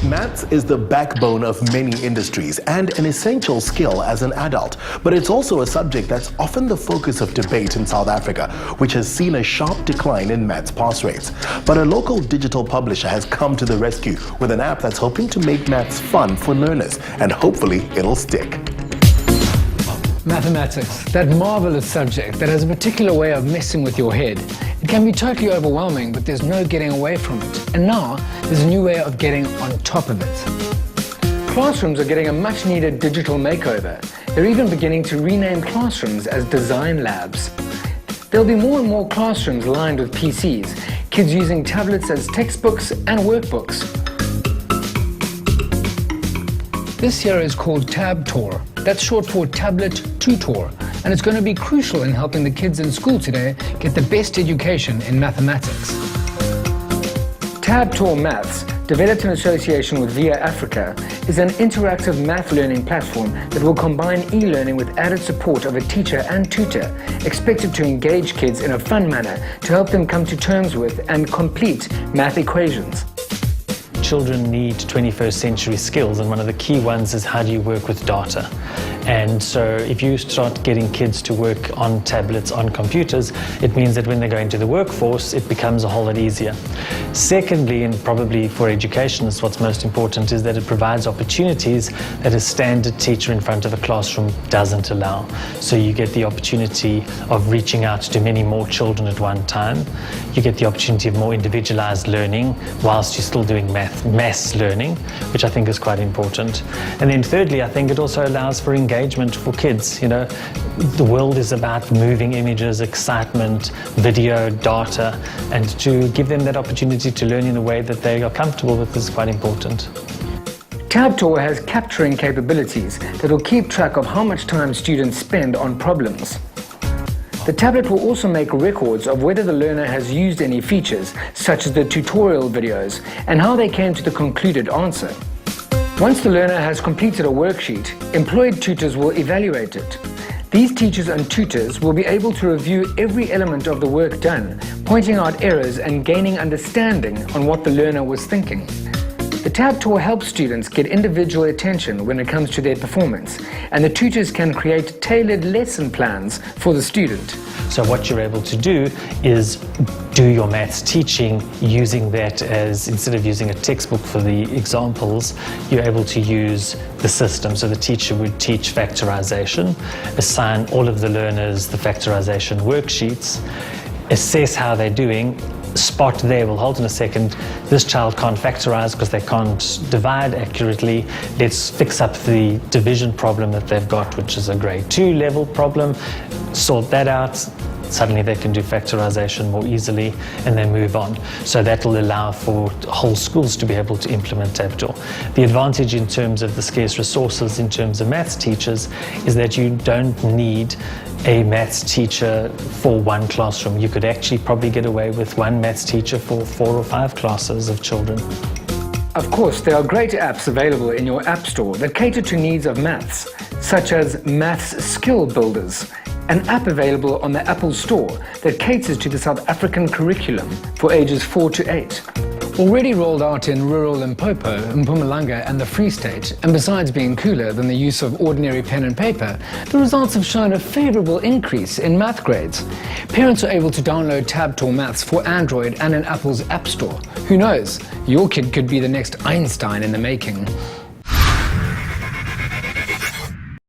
Maths is the backbone of many industries and an essential skill as an adult, but it's also a subject that's often the focus of debate in South Africa, which has seen a sharp decline in maths pass rates. But a local digital publisher has come to the rescue with an app that's hoping to make maths fun for learners, and hopefully it'll stick. Mathematics, that marvelous subject that has a particular way of messing with your head. It can be totally overwhelming, but there's no getting away from it. And now, there's a new way of getting on top of it. Classrooms are getting a much-needed digital makeover. They're even beginning to rename classrooms as design labs. There'll be more and more classrooms lined with PCs, kids using tablets as textbooks and workbooks. This here is called Tabtor. That's short for Tablet Tutor, and it's going to be crucial in helping the kids in school today get the best education in mathematics. Tabtor Maths, developed in association with VIA Africa, is an interactive math learning platform that will combine e-learning with added support of a teacher and tutor, expected to engage kids in a fun manner to help them come to terms with and complete math equations. Children need 21st century skills, and one of the key ones is how do you work with data. And so if you start getting kids to work on tablets, on computers, it means that when they go into the workforce, it becomes a whole lot easier. Secondly, and probably for education is what's most important, is that it provides opportunities that a standard teacher in front of a classroom doesn't allow. So you get the opportunity of reaching out to many more children at one time. You get the opportunity of more individualized learning whilst you're still doing mass learning, which I think is quite important. And then thirdly, I think it also allows for engagement for kids. You know, the world is about moving images, excitement, video, data, and to give them that opportunity to learn in a way that they are comfortable with is quite important. Tabtor has capturing capabilities that will keep track of how much time students spend on problems. The tablet will also make records of whether the learner has used any features, such as the tutorial videos, and how they came to the concluded answer. Once the learner has completed a worksheet, employed tutors will evaluate it. These teachers and tutors will be able to review every element of the work done, pointing out errors and gaining understanding on what the learner was thinking. The Tabtor helps students get individual attention when it comes to their performance, and the tutors can create tailored lesson plans for the student. So what you're able to do is do your maths teaching using that as, instead of using a textbook for the examples, you're able to use the system. So the teacher would teach factorization, assign all of the learners the factorization worksheets, assess how they're doing, spot there, well, hold on a second, this child can't factorize because they can't divide accurately. Let's fix up the division problem that they've got, which is a grade 2 level problem, sort that out. Suddenly they can do factorization more easily and then move on. So that will allow for whole schools to be able to implement Tabtor. The advantage in terms of the scarce resources in terms of maths teachers is that you don't need a maths teacher for one classroom. You could actually probably get away with one maths teacher for 4 or 5 classes of children. Of course, there are great apps available in your app store that cater to needs of maths, such as Maths Skill Builders, an app available on the Apple Store that caters to the South African curriculum for ages 4 to 8. Already rolled out in rural Limpopo, Mpumalanga and the Free State, and besides being cooler than the use of ordinary pen and paper, the results have shown a favourable increase in math grades. Parents are able to download Tabtor Maths for Android and in Apple's App Store. Who knows, your kid could be the next Einstein in the making.